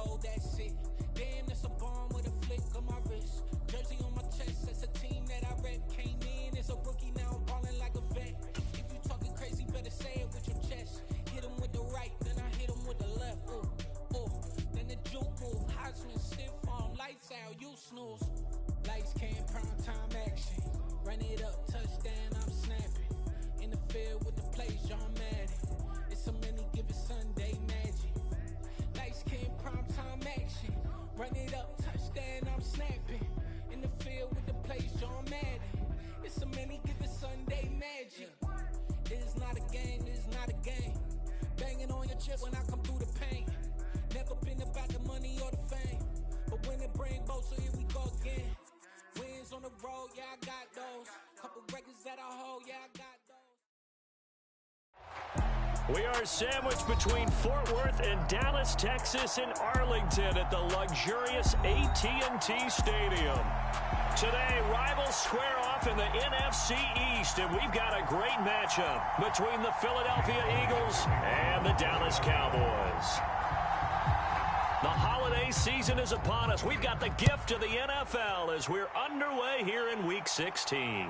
go, that's it. Damn, that's a bomb with a flick on my wrist. Jersey on my chest, that's a team that I rep. Came in as a rookie, now I'm ballin' like a vet. If you talking crazy, better say it with your chest. Hit him with the right, then I hit him with the left. Ooh, ooh. Then the juke move, Heisman, stiff arm, lights out, you snooze. Lights came, prime time action. Run it up, touchdown, I'm snapping. In the field with the plays, John Madden. It's a many given Sunday magic. Lights came, prime time action. Run it up, touchdown, I'm snapping. In the field with the plays, John Madden. It's a many given Sunday magic. It is not a game, it is not a game. Banging on your chest when I come through the paint. Never been about the money or the fame. But when it bring both, so here we go again. Wins on the road, yeah, I got those. Couple records that I hold, yeah, I got those. We are sandwiched between Fort Worth and Dallas, Texas, and Arlington at the luxurious AT&T Stadium. Today, rivals square off in the NFC East, and we've got a great matchup between the Philadelphia Eagles and the Dallas Cowboys. The holiday season is upon us. We've got the gift of the NFL as we're underway here in Week 16.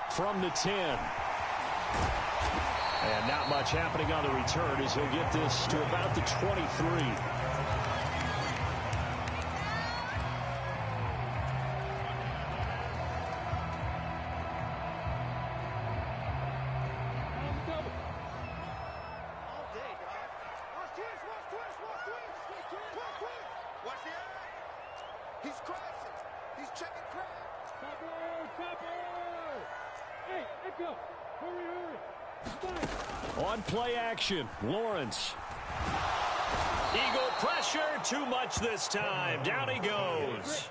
From the 10. And not much happening on the return as he'll get this to about the 23. On play action, Lawrence. Eagle pressure, too much this time. Down he goes.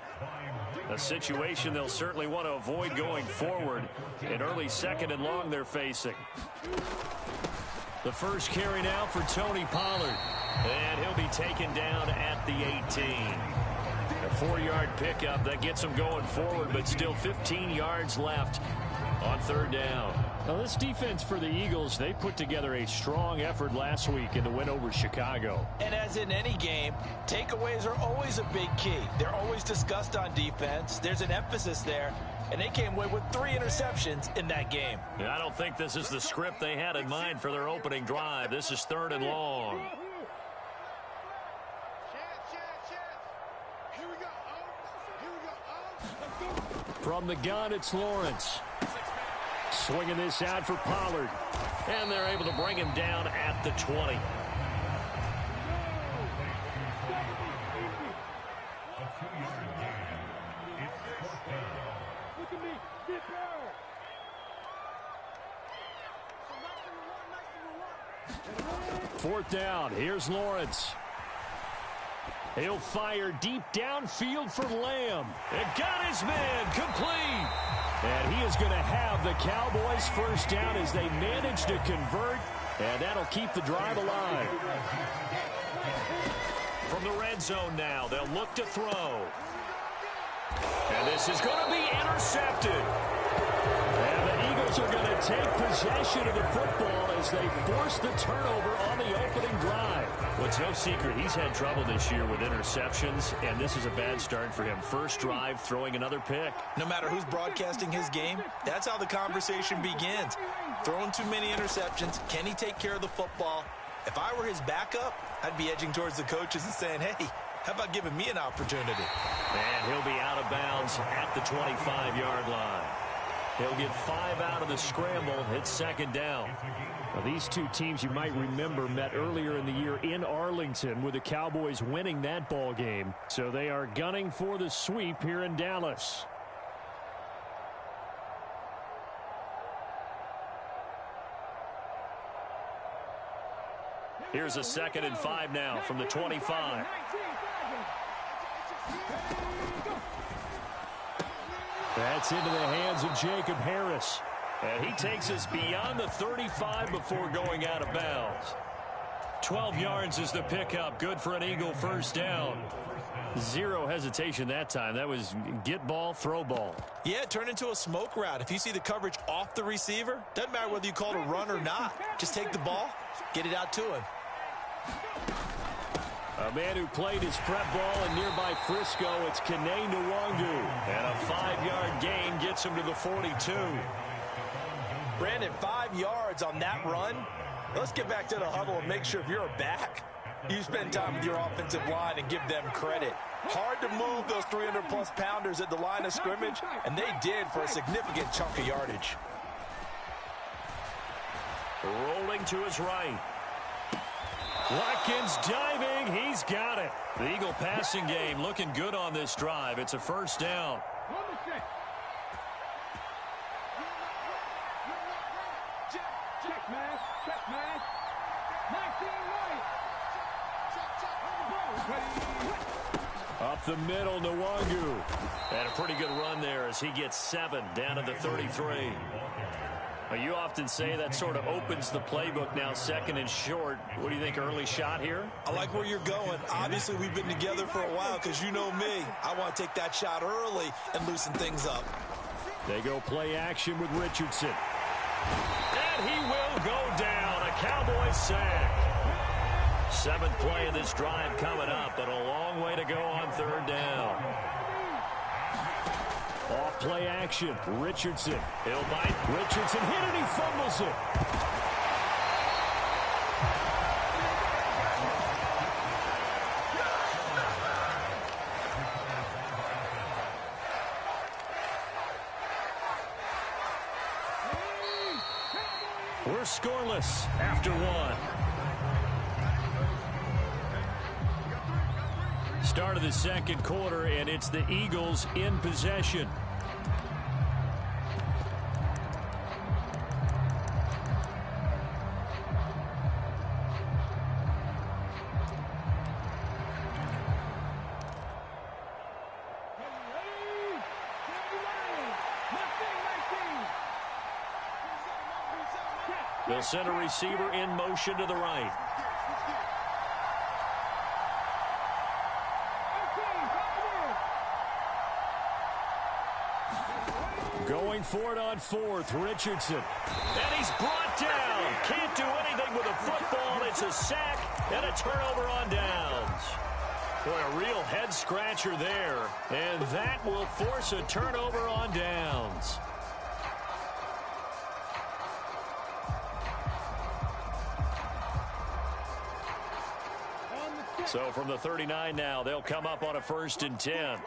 A situation they'll certainly want to avoid going forward. An early second and long they're facing. The first carry now for Tony Pollard. And he'll be taken down at the 18. A 4-yard pickup that gets him going forward, but still 15 yards left on third down. Now this defense for the Eagles, they put together a strong effort last week in the win over Chicago. And as in any game, takeaways are always a big key. They're always discussed on defense. There's an emphasis there. And they came away with 3 interceptions in that game. Yeah, I don't think this is the script they had in mind for their opening drive. This is third and long. From the gun, it's Lawrence. Swinging this out for Pollard. And they're able to bring him down at the 20. Fourth down. Here's Lawrence. He'll fire deep downfield for Lamb. It got his man complete. And he is going to have the Cowboys first down as they manage to convert. And that'll keep the drive alive. From the red zone now, they'll look to throw. And this is going to be intercepted. And the Eagles are going to take possession of the football as they force the turnover on the opening drive. Well, it's no secret he's had trouble this year with interceptions, and this is a bad start for him. First drive, throwing another pick. No matter who's broadcasting his game, that's how the conversation begins. Throwing too many interceptions, can he take care of the football? If I were his backup, I'd be edging towards the coaches and saying, hey, how about giving me an opportunity? And he'll be out of bounds at the 25-yard line. He'll get 5 out of the scramble. It's second down. Now, these two teams you might remember met earlier in the year in Arlington with the Cowboys winning that ball game. So they are gunning for the sweep here in Dallas. Here's a 2nd and 5 now from the 25. That's into the hands of Jacob Harris. And he takes us beyond the 35 before going out of bounds. 12 yards is the pickup. Good for an Eagle first down. Zero hesitation that time. That was get ball, throw ball. Yeah, it turned into a smoke route. If you see the coverage off the receiver, doesn't matter whether you call it a run or not. Just take the ball, get it out to him. A man who played his prep ball in nearby Frisco, it's Kene Nwangu. And a 5-yard gain gets him to the 42. Brandon, 5 yards on that run. Let's get back to the huddle and make sure if you're a back, you spend time with your offensive line and give them credit. Hard to move those 300-plus pounders at the line of scrimmage, and they did for a significant chunk of yardage. Rolling to his right. Watkins diving. He's got it. The Eagle passing game looking good on this drive. It's a first down. Up the middle, Nwangu. And a pretty good run there as he gets 7 down to the 33. Well, you often say that sort of opens the playbook now, second and short. What do you think, early shot here? I like where you're going. Obviously, we've been together for a while because you know me. I want to take that shot early and loosen things up. They go play action with Richardson. And he will go down. A Cowboys sack. 7th play of this drive coming up, but a long way to go on 3rd down. Off play action. Richardson. He'll bite. Richardson hit it. He fumbles it. We're scoreless after 1. Start of the 2nd quarter, and it's the Eagles in possession. They'll send a receiver in motion to the right. Going for it on 4th, Richardson. And he's brought down. Can't do anything with a football. It's a sack and a turnover on downs. Boy, a real head-scratcher there. And that will force a turnover on downs. So from the 39 now, they'll come up on a 1st and 10.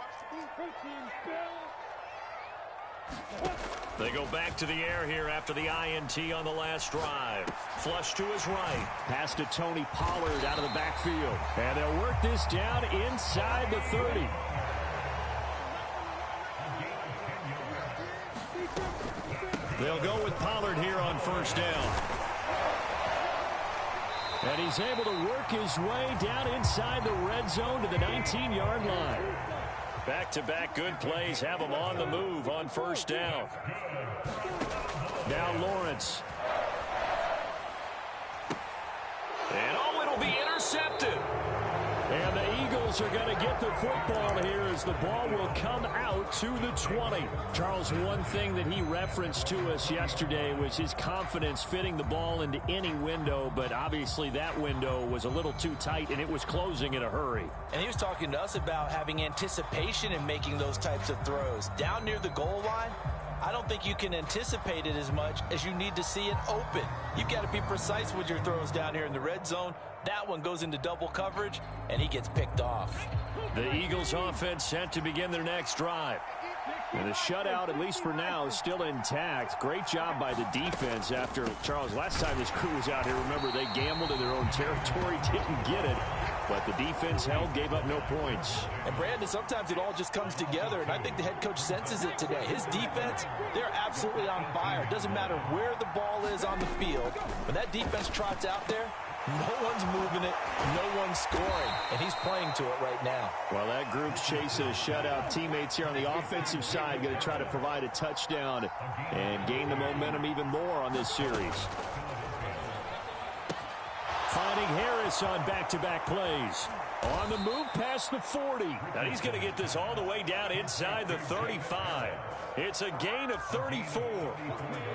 They go back to the air here after the INT on the last drive. Flush to his right. Pass to Tony Pollard out of the backfield. And they'll work this down inside the 30. They'll go with Pollard here on 1st down. And he's able to work his way down inside the red zone to the 19-yard line. Back-to-back good plays have him on the move on 1st down. Now Lawrence. And it'll be intercepted. And the Eagles are going to get the football here as the ball will come out to the 20. Charles, one thing that he referenced to us yesterday was his confidence fitting the ball into any window, but obviously that window was a little too tight and it was closing in a hurry. And he was talking to us about having anticipation in making those types of throws. Down near the goal line, I don't think you can anticipate it as much as you need to see it open. You've got to be precise with your throws down here in the red zone. That one goes into double coverage, and he gets picked off. The Eagles offense set to begin their next drive. And the shutout, at least for now, is still intact. Great job by the defense after, Charles, last time this crew was out here, remember, they gambled in their own territory, didn't get it. But the defense held, gave up no points. And, Brandon, sometimes it all just comes together, and I think the head coach senses it today. His defense, they're absolutely on fire. It doesn't matter where the ball is on the field. When that defense trots out there, no one's moving it, no one's scoring, and he's playing to it right now. Well, that group's chasing a shutout. Teammates here on the offensive side going to try to provide a touchdown and gain the momentum even more on this series. Finding Harris on back-to-back plays. On the move past the 40. Now he's going to get this all the way down inside the 35. It's a gain of 34.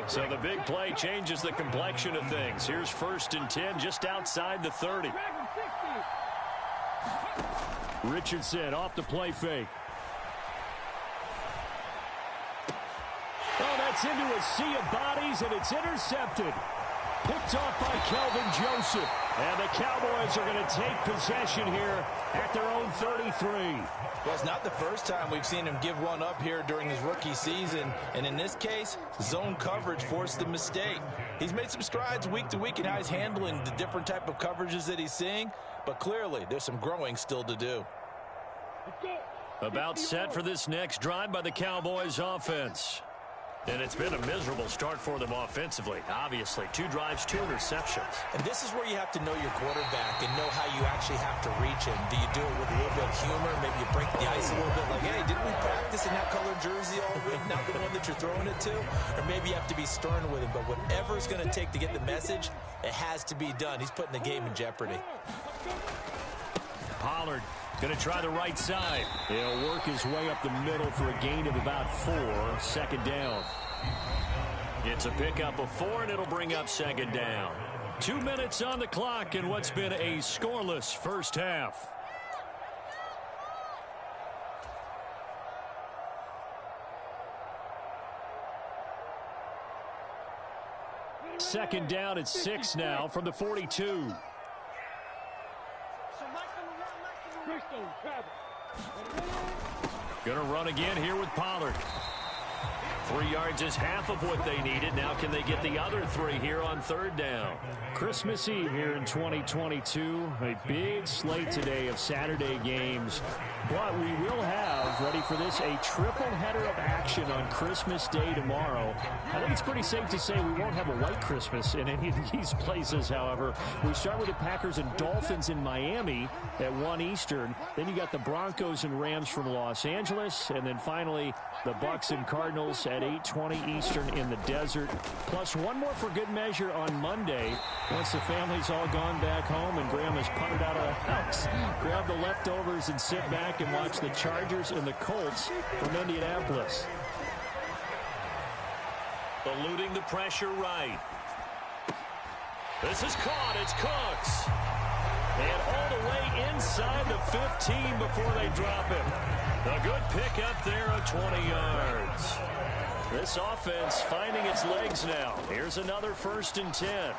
So the big play changes the complexion of things. Here's 1st and 10 just outside the 30. Richardson off the play fake. Oh, that's into a sea of bodies, and it's intercepted. Picked off by Kelvin Joseph. And the Cowboys are going to take possession here at their own 33. Well, it's not the first time we've seen him give one up here during his rookie season. And in this case, zone coverage forced the mistake. He's made some strides week to week in how he's handling the different type of coverages that he's seeing. But clearly, there's some growing still to do. About set for this next drive by the Cowboys offense. And it's been a miserable start for them offensively. Obviously, 2 drives, 2 interceptions. And this is where you have to know your quarterback and know how you actually have to reach him. Do you do it with a little bit of humor? Maybe you break the ice a little bit like, hey, didn't we practice in that colored jersey all week, not the one that you're throwing it to? Or maybe you have to be stern with him. But whatever it's going to take to get the message, it has to be done. He's putting the game in jeopardy. Pollard going to try the right side. He'll work his way up the middle for a gain of about 4. Second down. It's a pickup of 4, and it'll bring up second down. 2 minutes on the clock in what's been a scoreless first half. Second down at 6 now from the 42. Going to run again here with Pollard. 3 yards is half of what they needed. Now can they get the other 3 here on third down? Christmas Eve here in 2022. A big slate today of Saturday games. But we will have, ready for this, a triple header of action on Christmas Day tomorrow. I think it's pretty safe to say we won't have a white Christmas in any of these places, however. We start with the Packers and Dolphins in Miami at 1 Eastern. Then you got the Broncos and Rams from Los Angeles. And then finally, the Bucs and Cardinals at 8:20 Eastern in the desert. Plus one more for good measure on Monday. Once the family's all gone back home and Grandma's punted out of the house, grab the leftovers and sit back and watch the Chargers and the Colts from Indianapolis. Eluding the pressure right. This is caught. It's Cooks. And all the way inside the 15 before they drop him. A good pickup there of 20 yards. This offense finding its legs now. Here's another 1st and 10.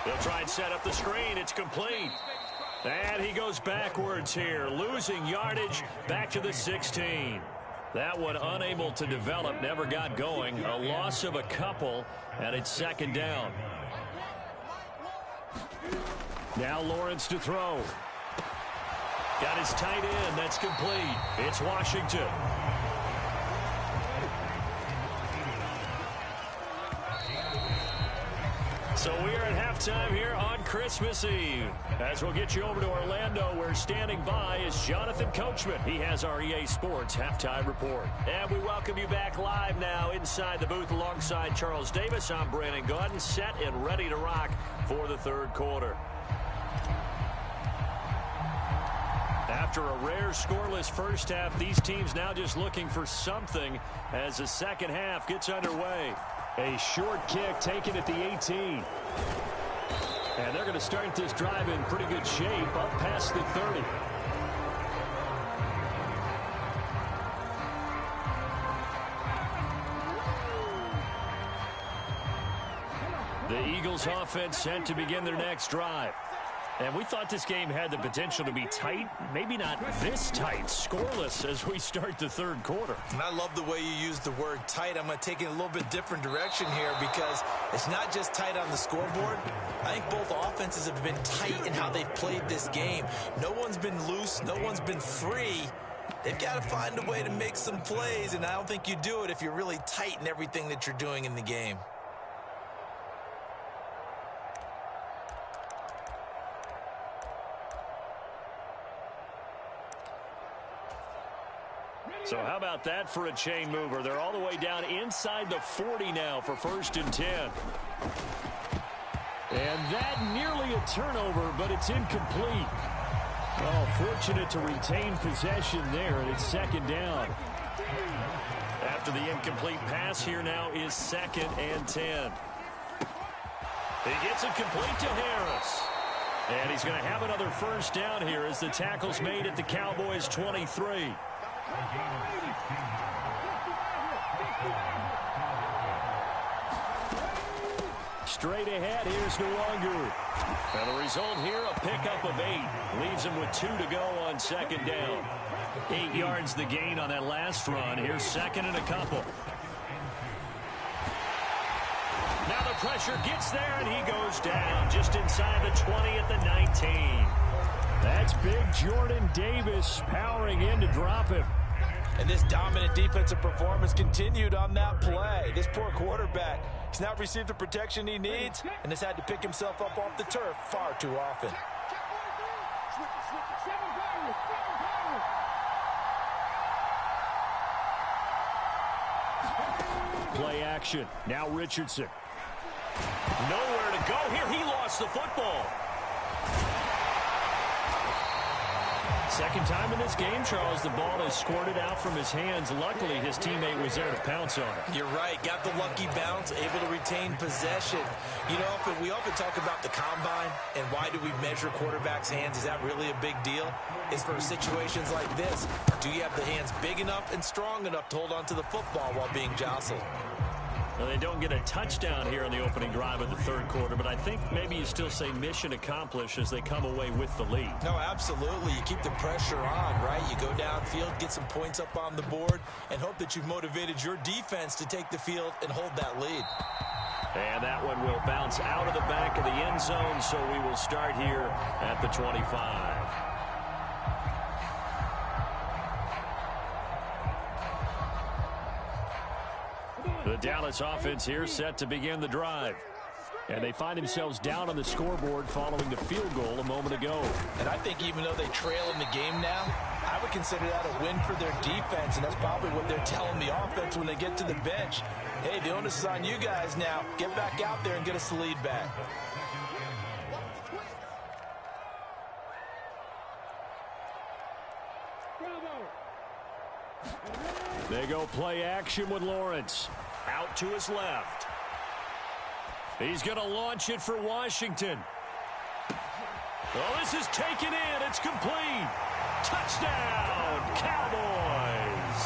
They'll try and set up the screen. It's complete. And he goes backwards here, losing yardage back to the 16. That one unable to develop, never got going. A loss of a couple, and it's second down. Now Lawrence to throw. Got his tight end. That's complete. It's Washington. So we are at halftime here on Christmas Eve. As we'll get you over to Orlando, where standing by is Jonathan Coachman. He has our EA Sports Halftime Report. And we welcome you back live now inside the booth alongside Charles Davis. I'm Brandon Gaudin, set and ready to rock for the third quarter. After a rare scoreless first half, these teams now just looking for something as the second half gets underway. A short kick taken at the 18. And they're going to start this drive in pretty good shape up past the 30. The Eagles offense set to begin their next drive. And we thought this game had the potential to be tight, maybe not this tight, scoreless as we start the third quarter. And I love the way you use the word tight. I'm going to take it in a little bit different direction here because it's not just tight on the scoreboard. I think both offenses have been tight in how they've played this game. No one's been loose. No one's been free. They've got to find a way to make some plays, and I don't think you do it if you're really tight in everything that you're doing in the game. So how about that for a chain mover? They're all the way down inside the 40 now for 1st and 10. And that nearly a turnover, but it's incomplete. Oh, fortunate to retain possession there, and it's second down. After the incomplete pass, here now is 2nd and 10. He gets it complete to Harris. And he's going to have another first down here as the tackle's made at the Cowboys' 23. Straight ahead, here's Nwangu. And the result here, a pickup of 8. Leaves him with 2 to go on second down. 8 yards the gain on that last run. Here's second and a couple. Now the pressure gets there, and he goes down just inside the 20 at the 19. That's big Jordan Davis powering in to drop him. And this dominant defensive performance continued on that play. This poor quarterback has not received the protection he needs and has had to pick himself up off the turf far too often. Play action. Now Richardson. Nowhere to go here. He lost the football. Second time in this game, Charles, the ball is squirted out from his hands. Luckily, his teammate was there to pounce on it. You're right. Got the lucky bounce, able to retain possession. You know, we often talk about the combine and why do we measure quarterbacks' hands. Is that really a big deal? It's for situations like this. Do you have the hands big enough and strong enough to hold on to the football while being jostled? Well, they don't get a touchdown here in the opening drive of the third quarter, but I think maybe you still say mission accomplished as they come away with the lead. No, absolutely. You keep the pressure on, right? You go downfield, get some points up on the board, and hope that you've motivated your defense to take the field and hold that lead. And that one will bounce out of the back of the end zone, so we will start here at the 25. The Dallas offense here set to begin the drive. And they find themselves down on the scoreboard following the field goal a moment ago. And I think even though they trail in the game now, I would consider that a win for their defense, and that's probably what they're telling the offense when they get to the bench. Hey, the onus is on you guys now. Get back out there and get us the lead back. They go play action with Lawrence. Out to his left. He's going to launch it for Washington. Oh, this is taken in. It's complete. Touchdown, Cowboys.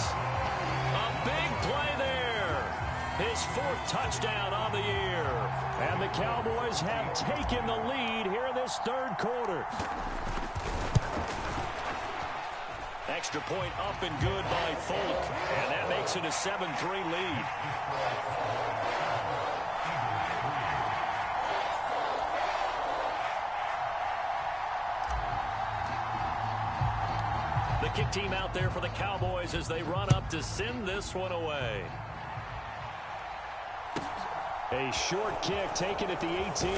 A big play there. His 4th touchdown on the year. And the Cowboys have taken the lead here in this third quarter. Extra point up and good by Folk. And that makes it a 7-3 lead. The kick team out there for the Cowboys as they run up to send this one away. A short kick taken at the 18.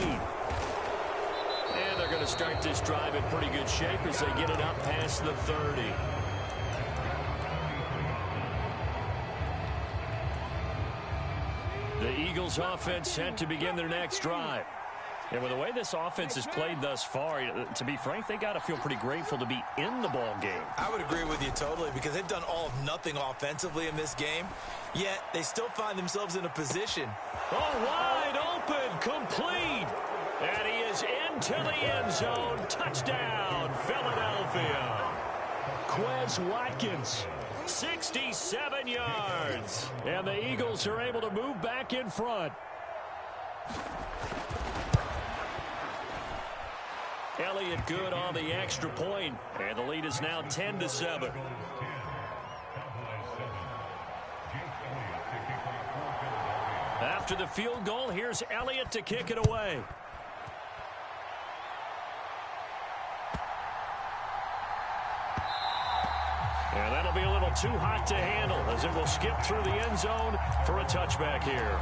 And they're going to start this drive in pretty good shape as they get it up past the 30. The Eagles offense set to begin their next drive. And with the way this offense has played thus far, to be frank, they got to feel pretty grateful to be in the ball game. I would agree with you totally because they've done all of nothing offensively in this game, yet they still find themselves in a position. Oh, wide open, complete. And he is into the end zone. Touchdown, Philadelphia. Quez Watkins, 67 yards. And the Eagles are able to move back in front. Elliott good on the extra point, and the lead is now 10-7. After the field goal, here's Elliott to kick it away. And that'll be a little too hot to handle as it will skip through the end zone for a touchback here.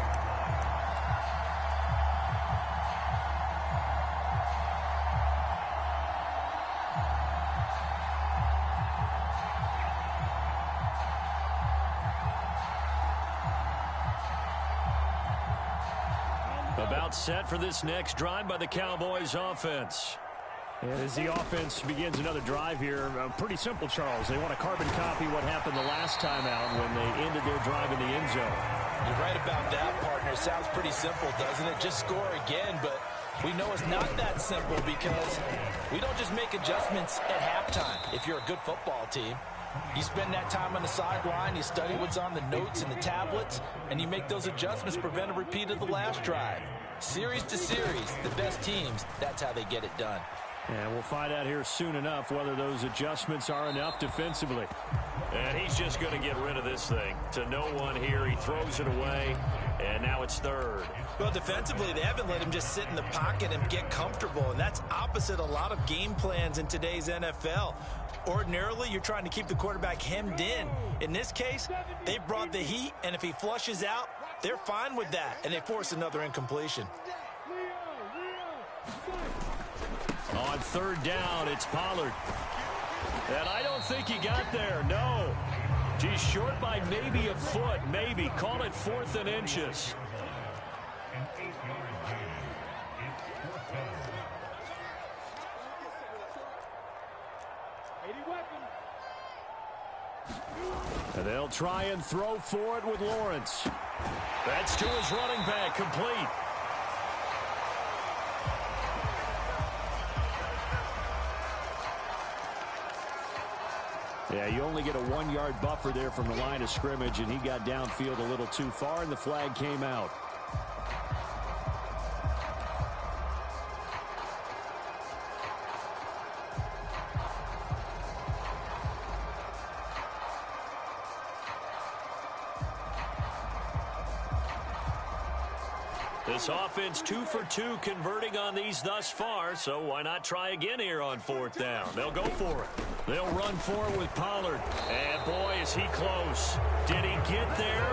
About set for this next drive by the Cowboys offense. And as the offense begins another drive here, pretty simple, Charles. They want to carbon copy what happened the last time out when they ended their drive in the end zone. You're right about that, partner. Sounds pretty simple, doesn't it? Just score again, but We know it's not that simple because we don't just make adjustments at halftime if you're a good football team. You spend that time on the sideline, you study what's on the notes and the tablets, and you make those adjustments to prevent a repeat of the last drive. Series to series, the best teams, that's how they get it done. And we'll find out here soon enough whether those adjustments are enough defensively. And he's just going to get rid of this thing. To no one here, he throws it away, and now it's third. Well, defensively, they haven't let him just sit in the pocket and get comfortable, and that's opposite a lot of game plans in today's NFL. Ordinarily, you're trying to keep the quarterback hemmed in. In this case, they brought the heat, and if he flushes out, they're fine with that, and they force another incompletion. On third down, it's Pollard. And I don't think he got there, no. He's short by maybe a foot, maybe. Call it 4th and inches. And they'll try and throw for it with Lawrence. That's to his running back, complete. Yeah, you only get a 1-yard buffer there from the line of scrimmage, and he got downfield a little too far, and the flag came out. This offense 2 for 2 converting on these thus far, so why not try again here on 4th down? They'll go for it. They'll run for it with Pollard. And boy, is he close. Did he get there?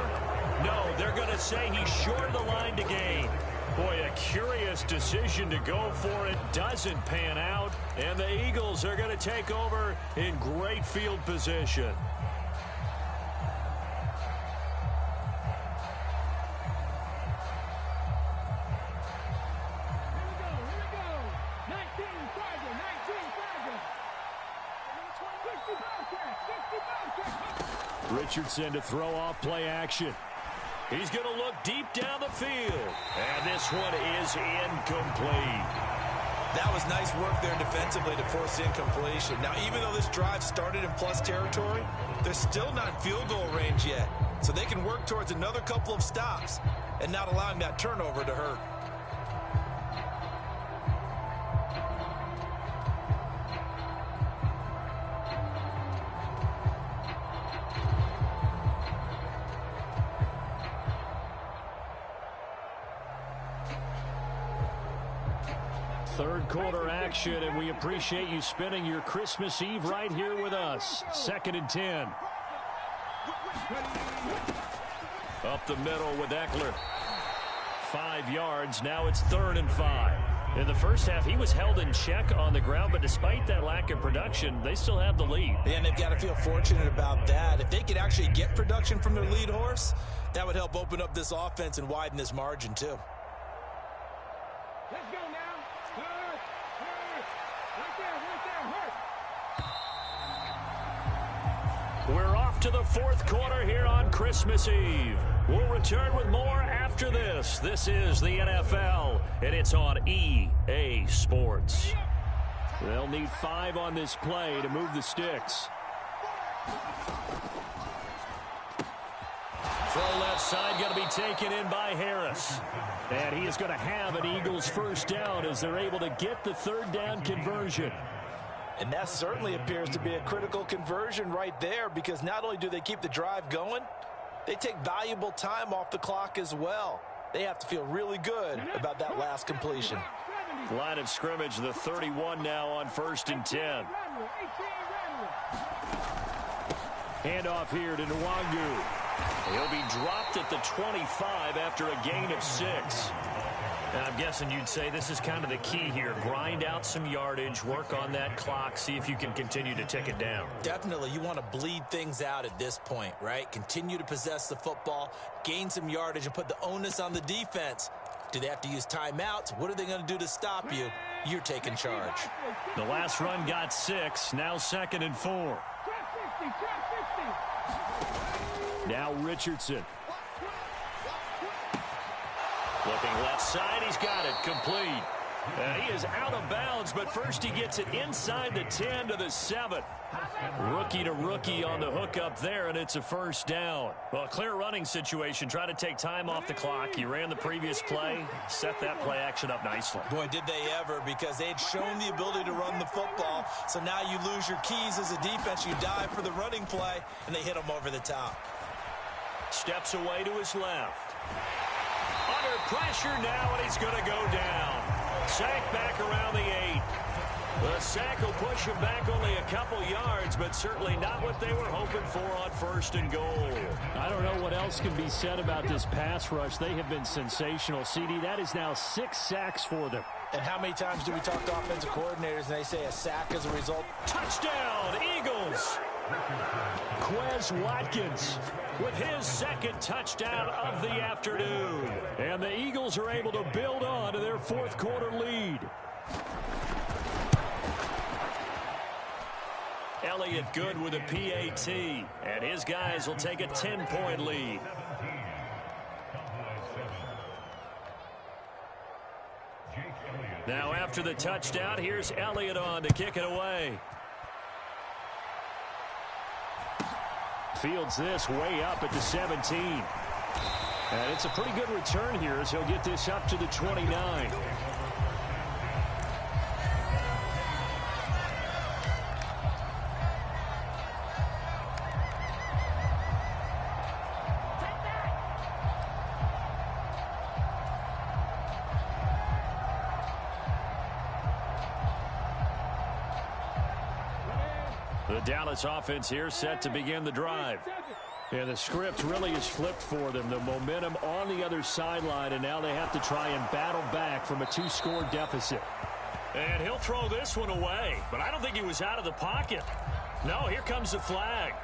No, they're going to say he's short of the line to gain. Boy, a curious decision to go for it. Doesn't pan out. And the Eagles are going to take over in great field position. Richardson to throw off play action. He's going to look deep down the field. And this one is incomplete. That was nice work there defensively to force incompletion. Now, even though this drive started in plus territory, they're still not in field goal range yet. So they can work towards another couple of stops and not allowing that turnover to hurt. Third quarter action, and we appreciate you spending your Christmas Eve right here with us. 2nd and 10. Up the middle with Eckler. 5 yards. Now it's 3rd and 5. In the first half, he was held in check on the ground, but despite that lack of production, they still have the lead. And they've got to feel fortunate about that. If they could actually get production from their lead horse, that would help open up this offense and widen this margin, too. Let's go now. We're off to the 4th quarter here on Christmas Eve. We'll return with more after this. This is the NFL, and it's on EA Sports. They'll need 5 on this play to move the sticks. Throw left side going to be taken in by Harris. And he is going to have an Eagles first down as they're able to get the 3rd down conversion. And that certainly appears to be a critical conversion right there, because not only do they keep the drive going, they take valuable time off the clock as well. They have to feel really good about that last completion. Line of scrimmage, the 31 now on 1st and 10. Handoff here to Nwangu. He'll be dropped at the 25 after a gain of 6. And I'm guessing you'd say this is kind of the key here. Grind out some yardage, work on that clock, see if you can continue to tick it down. Definitely. You want to bleed things out at this point, right? Continue to possess the football, gain some yardage, and put the onus on the defense. Do they have to use timeouts? What are they going to do to stop you? You're taking charge. The last run got 6, now 2nd and 4. Now Richardson. Looking left side, he's got it, complete. And he is out of bounds, but first he gets it inside the 10 to the 7. Rookie to rookie on the hook up there, and it's a first down. Well, a clear running situation. Try to take time off the clock. He ran the previous play, set that play action up nicely. Boy, did they ever, because they had shown the ability to run the football. So now you lose your keys as a defense. You dive for the running play, and they hit him over the top. Steps away to his left. Under pressure now, and he's going to go down. Sack back around the 8. The sack will push him back only a couple yards, but certainly not what they were hoping for on first and goal. I don't know what else can be said about this pass rush. They have been sensational, CD. That is now 6 sacks for them. And how many times do we talk to offensive coordinators and they say a sack as a result? Touchdown, Eagles! Quez Watkins with his second touchdown of the afternoon. And the Eagles are able to build on to their fourth quarter lead. Elliott good with a PAT, and his guys will take a 10-point lead. Now after the touchdown, here's Elliott on to kick it away. Fields this way up at the 17. And it's a pretty good return here as he'll get this up to the 29. The Dallas offense here set to begin the drive. And the script really is flipped for them. The momentum on the other sideline, and now they have to try and battle back from a 2-score deficit. And he'll throw this one away, but I don't think he was out of the pocket. No, here comes the flag.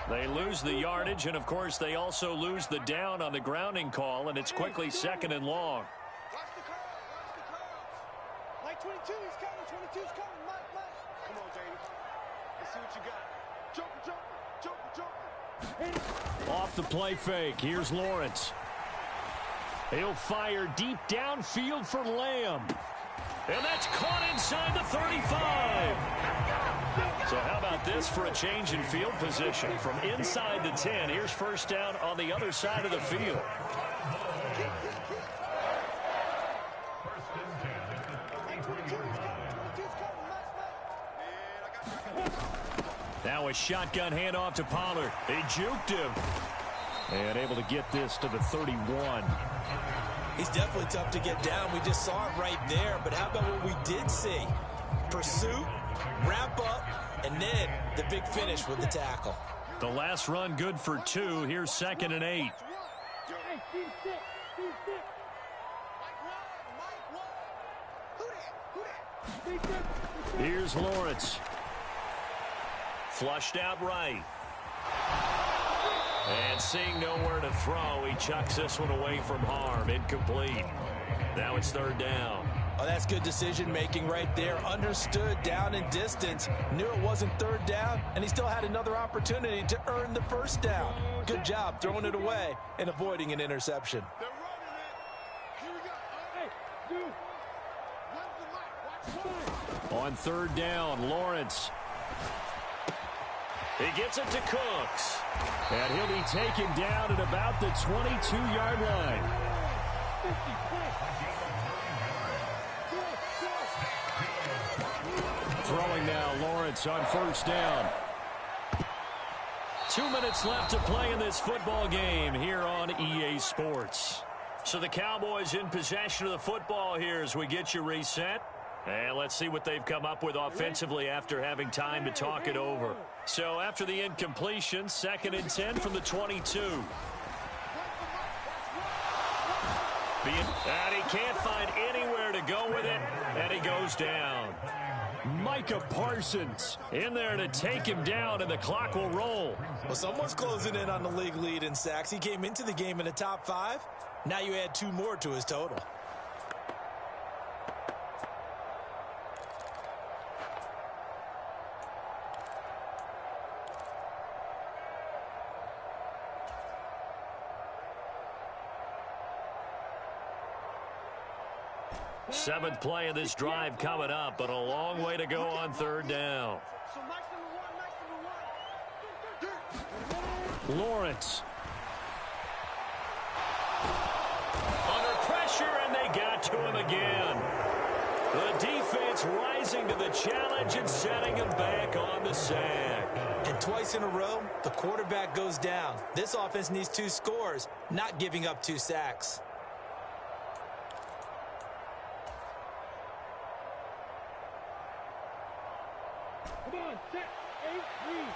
They lose the yardage, and of course they also lose the down on the grounding call, and it's quickly 2nd and long. Watch the curl. Watch the curls. Mike 22, he's coming. 22's coming. Mike. Come on, baby. Let's see what you got. Joker. Off the play fake. Here's Lawrence. He'll fire deep downfield for Lamb. And that's caught inside the 35. So how about this for a change in field position from inside the 10. Here's first down on the other side of the field. Now a shotgun handoff to Pollard. He juked him. And able to get this to the 31. He's definitely tough to get down. We just saw it right there. But how about what we did see? Pursuit, wrap up, and then the big finish with the tackle. The last run good for 2. Here's 2nd and 8. Here's Lawrence. Flushed out right. And seeing nowhere to throw, he chucks this one away from harm. Incomplete. Now it's 3rd down. Oh, that's good decision-making right there. Understood down and distance. Knew it wasn't 3rd down, and he still had another opportunity to earn the 1st down. Good job throwing it away and avoiding an interception. They're running it. Here we go. Hey, dude. Watch one. On 3rd down, Lawrence. He gets it to Cooks. And he'll be taken down at about the 22-yard line. Throwing now, Lawrence on 1st down. 2 minutes left to play in this football game here on EA Sports. So the Cowboys in possession of the football here as we get you reset. And let's see what they've come up with offensively after having time to talk it over. So after the incompletion, 2nd and 10 from the 22. And he can't find anywhere to go with it, and he goes down. Micah Parsons in there to take him down, and the clock will roll. Well, someone's closing in on the league lead in sacks. He came into the game in the top 5. Now you add 2 more to his total. Seventh play of this drive coming up, but a long way to go on third down. Lawrence. Under pressure, and they got to him again. The defense rising to the challenge and setting him back on the sack. And twice in a row, the quarterback goes down. This offense needs 2 scores, not giving up 2 sacks. Come on, set, 8, read.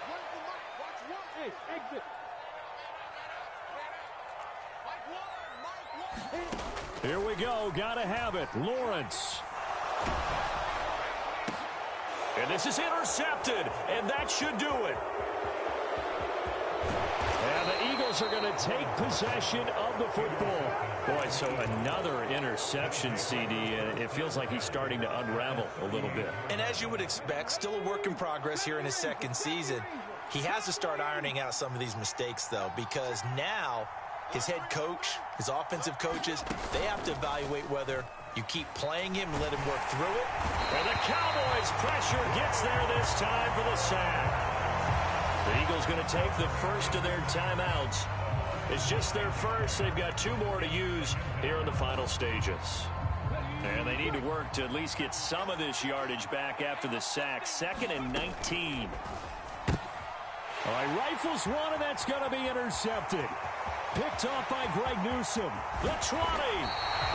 Run for Mike, watch 1. Hey, exit. Mike 1. Here we go. Gotta have it. Lawrence. And this is intercepted, and that should do it. And the Eagles are going to take possession of the football. Boy, so another interception, CD, and it feels like he's starting to unravel a little bit. And as you would expect, still a work in progress here in his second season. He has to start ironing out some of these mistakes, though, because now his head coach, his offensive coaches, they have to evaluate whether you keep playing him and let him work through it. And the Cowboys' pressure gets there this time for the sack. The Eagles going to take the first of their timeouts. It's just their first. They've got 2 more to use here in the final stages. And they need to work to at least get some of this yardage back after the sack. 2nd and 19. All right, rifles one, and that's going to be intercepted. Picked off by Greg Newsome. The 20.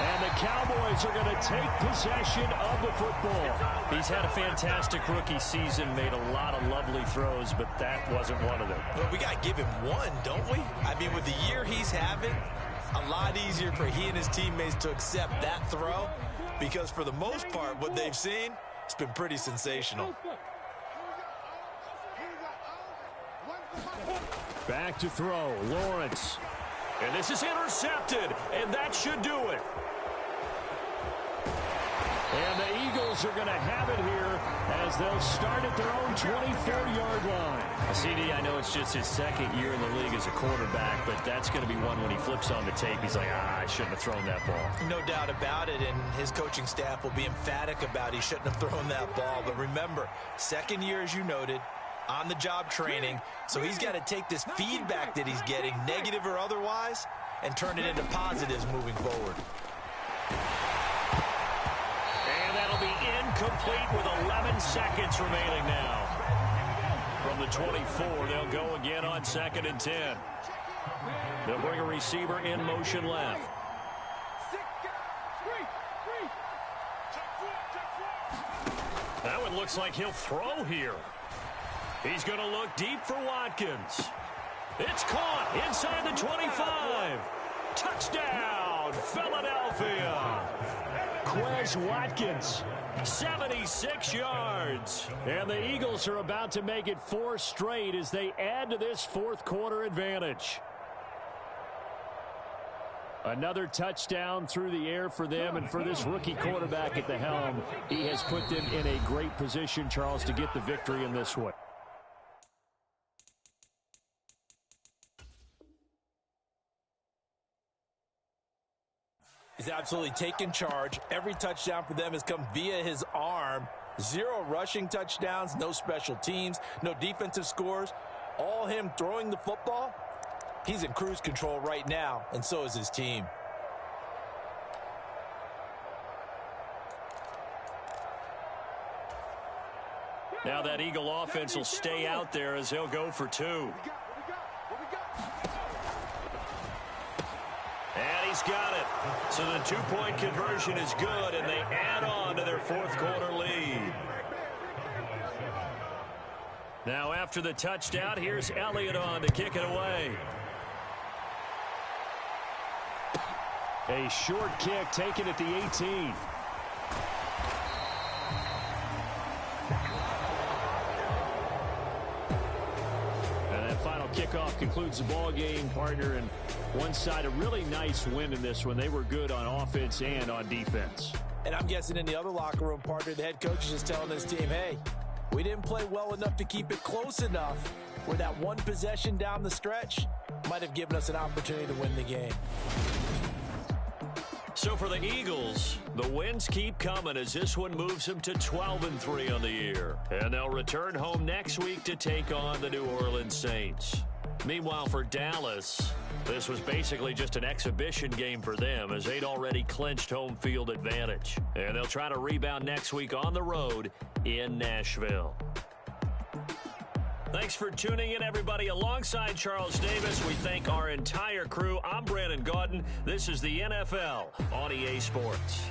And the Cowboys are going to take possession of the football. He's had a fantastic rookie season, made a lot of lovely throws, but that wasn't one of them. But we got to give him one, don't we? I mean, with the year he's having, a lot easier for he and his teammates to accept that throw, because for the most part, what they've seen, it's been pretty sensational. Back to throw, Lawrence. And this is intercepted, and that should do it. And the Eagles are going to have it here as they'll start at their own 24-yard line. CD, I know it's just his 2nd year in the league as a quarterback, but that's going to be one when he flips on the tape, he's like, I shouldn't have thrown that ball. No doubt about it, and his coaching staff will be emphatic about he shouldn't have thrown that ball. But remember, 2nd year, as you noted, on-the-job training, so he's got to take this feedback that he's getting, negative or otherwise, and turn it into positives moving forward. And that'll be incomplete with 11 seconds remaining now. From the 24, they'll go again on 2nd and 10. They'll bring a receiver in motion left. That one looks like he'll throw here. He's going to look deep for Watkins. It's caught inside the 25. Touchdown, Philadelphia. Quez Watkins. 76 yards. And the Eagles are about to make it 4 straight as they add to this 4th quarter advantage. Another touchdown through the air for them, and for this rookie quarterback at the helm, he has put them in a great position, Charles, to get the victory in this one. He's absolutely taken charge. Every touchdown for them has come via his arm. 0 rushing touchdowns, no special teams, no defensive scores. All him throwing the football. He's in cruise control right now, and so is his team. Now that Eagle offense will stay out there as he'll go for 2. And he's got it. So the 2-point conversion is good, and they add on to their 4th quarter lead. Now after the touchdown, here's Elliott on to kick it away. A short kick taken at the 18. Kickoff concludes the ball game, partner, and one side a really nice win in this one. They were good on offense and on defense. And I'm guessing in the other locker room, partner, the head coach is just telling his team, hey, we didn't play well enough to keep it close enough where that one possession down the stretch might have given us an opportunity to win the game. So for the Eagles, the wins keep coming as this one moves them to 12-3 on the year. And they'll return home next week to take on the New Orleans Saints. Meanwhile, for Dallas, this was basically just an exhibition game for them as they'd already clinched home field advantage. And they'll try to rebound next week on the road in Nashville. Thanks for tuning in, everybody. Alongside Charles Davis, we thank our entire crew. I'm Brandon Gaudin. This is the NFL on EA Sports.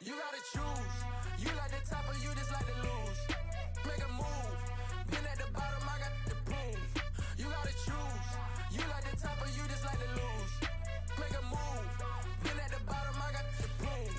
You gotta choose. You like the top or you just like to lose. Make a move. Been at the bottom, I got the proof. You gotta choose. You like the top or you just like to lose. Make a move. Been at the bottom, I got the proof.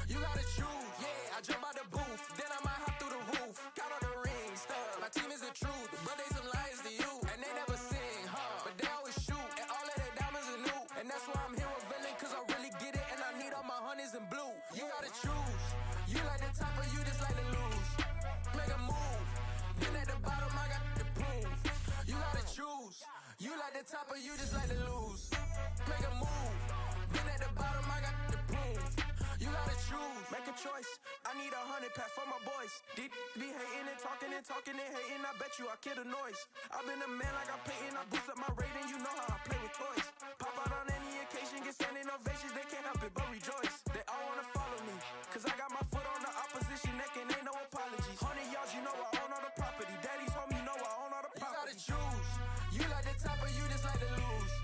You gotta choose. Yeah, I jump out the booth. Then I might hop through the roof. Got on the ring, stuff. My team is the truth, but they some liars to you. And they never sing, but they always shoot. And all of their diamonds are new. And that's why I'm here with villain, cause I really get it. And I need all my honeys in blue. You gotta choose. You like the top or you just like to lose. Make a move. Been at the bottom, I got the proof. You gotta choose. You like the top or you just like to lose. Make a move. Been at the bottom, I got the proof. You gotta choose. Make a choice. I need 100 pack for my boys. Be hating and talking and hating. I bet you I kill the noise. I've been a man like I'm Peyton. I boost up my rating. You know how I play with toys. Pop out on any occasion, get standing ovations. They can't help it but rejoice. They all wanna follow me, cause I got my foot on the opposition neck and ain't no apologies. 100 yards, you know I own all the property. Daddy's home, you know I own all the property. You gotta choose. You like the top or you just like to lose.